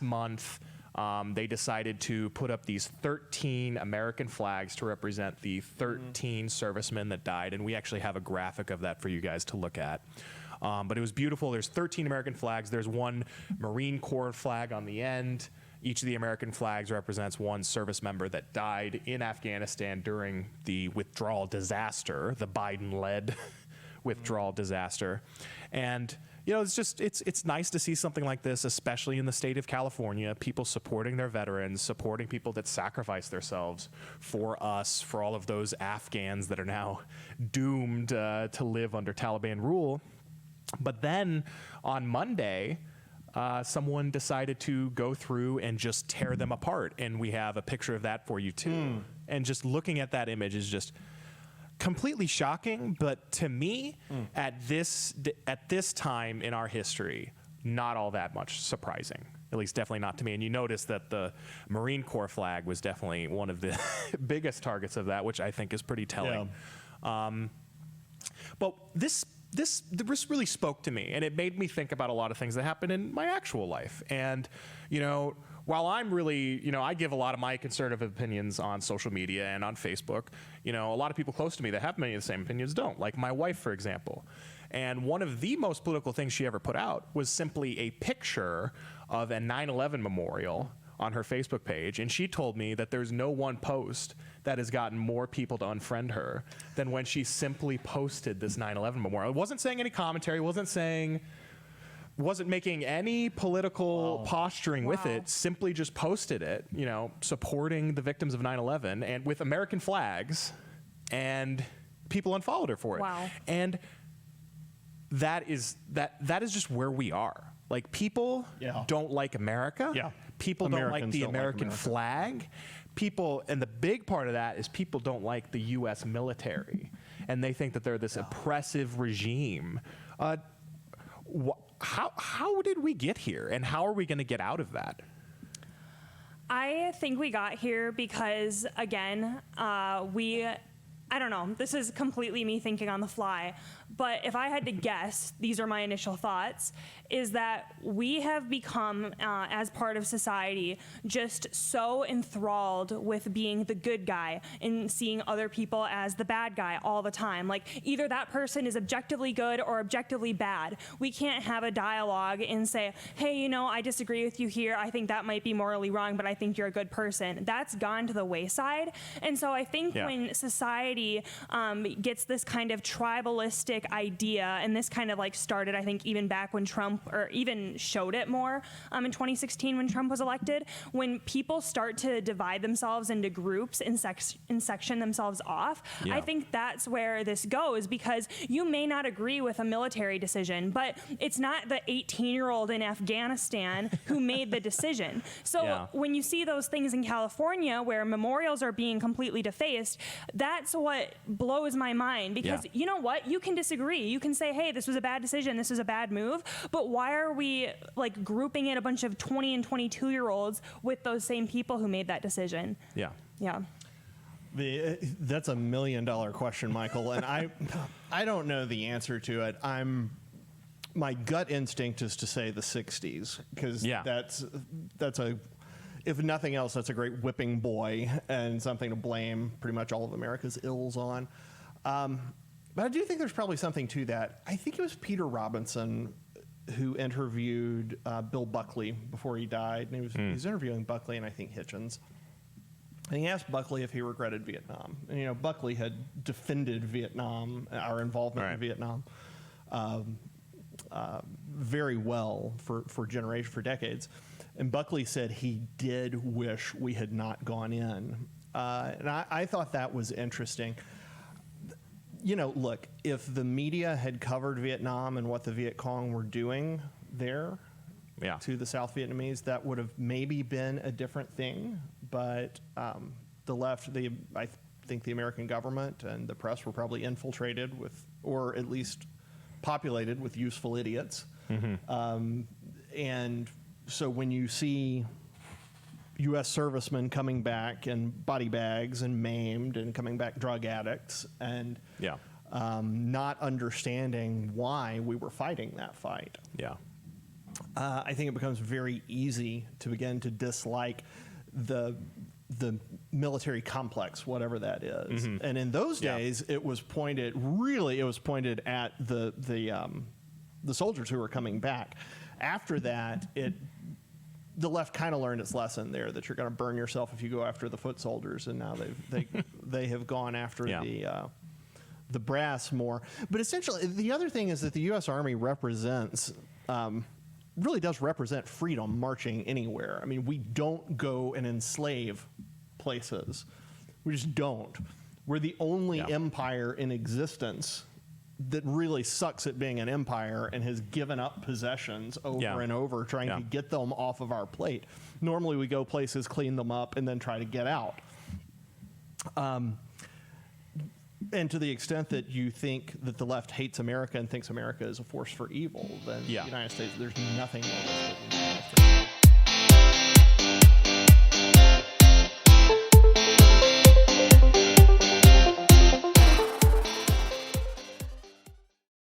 last month, they decided to put up these 13 American flags to represent the 13 servicemen that died. And we actually have a graphic of that for you guys to look at. But it was beautiful. There's 13 American flags. There's one Marine Corps flag on the end. Each of the American flags represents one service member that died in Afghanistan during the withdrawal disaster, the Biden-led withdrawal disaster. And you know, it's nice to see something like this, especially in the state of California, people supporting their veterans, supporting people that sacrifice themselves for us, for all of those Afghans that are now doomed to live under Taliban rule. But then on Monday, someone decided to go through and just tear them apart. And we have a picture of that for you too. And just looking at that image is just completely shocking. But to me, at this time in our history, not all that much surprising. At least definitely not to me. And you notice that the Marine Corps flag was definitely one of the biggest targets of that, which I think is pretty telling. Yeah. But this really spoke to me, and it made me think about a lot of things that happened in my actual life. And, you know, while I'm really, you know, I give a lot of my conservative opinions on social media and on Facebook, you know, a lot of people close to me that have many of the same opinions don't, like my wife, for example. And one of the most political things she ever put out was simply a picture of a 9/11 memorial on her Facebook page, and she told me that there's no one post that has gotten more people to unfriend her than when she simply posted this 9/11 memorial. It wasn't saying any commentary, wasn't making any political posturing with it, simply just posted it, you know, supporting the victims of 9/11 and with American flags, and people unfollowed her for it. And that is just where we are. Like, people don't like America. People don't like the American flag. People, and the big part of that is people don't like the U.S. military, and they think that they're this oppressive regime. How did we get here, and how are we going to get out of that? I think we got here because, again, I don't know, this is completely me thinking on the fly, but if I had to guess, these are my initial thoughts, is that we have become, as part of society, just so enthralled with being the good guy and seeing other people as the bad guy all the time. Like, either that person is objectively good or objectively bad. We can't have a dialogue and say, hey, you know, I disagree with you here. I think that might be morally wrong, but I think you're a good person. That's gone to the wayside. And so I think when society gets this kind of tribalistic idea, and this kind of like started, I think, even back when Trump, or even showed it more in 2016 when Trump was elected, when people start to divide themselves into groups and section themselves off, I think that's where this goes, because you may not agree with a military decision, but it's not the 18-year-old in Afghanistan who made the decision. So when you see those things in California where memorials are being completely defaced, that's what blows my mind, because you know what? You can disagree. You can say, hey, this was a bad decision, this was a bad move, but why are we like grouping in a bunch of 20 and 22-year-olds with those same people who made that decision? That's $1 million question, Michael, and I don't know the answer to it. My gut instinct is to say the 60s, because that's a, if nothing else, that's a great whipping boy and something to blame pretty much all of America's ills on. But I do think there's probably something to that. I think it was Peter Robinson who interviewed Bill Buckley before he died. And he was interviewing Buckley and I think Hitchens. And he asked Buckley if he regretted Vietnam. And, you know, Buckley had defended Vietnam, our involvement in Vietnam, very well for decades. And Buckley said he did wish we had not gone in. And I thought that was interesting. You know, look, if the media had covered Vietnam and what the Viet Cong were doing there to the South Vietnamese, that would have maybe been a different thing. But the left, I think the American government and the press were probably infiltrated with, or at least populated with useful idiots. And so when you see U.S. servicemen coming back in body bags and maimed and coming back drug addicts and not understanding why we were fighting that fight. I think it becomes very easy to begin to dislike the military complex, whatever that is. Mm-hmm. And in those days, it was pointed at the soldiers who were coming back. After that, the left kind of learned its lesson there, that you're going to burn yourself if you go after the foot soldiers, and now they have gone after the brass more. But essentially, the other thing is that the U.S. Army really does represent freedom marching anywhere. I mean, we don't go and enslave places. We just don't. We're the only empire in existence that really sucks at being an empire and has given up possessions over and over, trying to get them off of our plate. Normally we go places, clean them up, and then try to get out. And to the extent that you think that the left hates America and thinks America is a force for evil, then the United States, there's nothing more listed.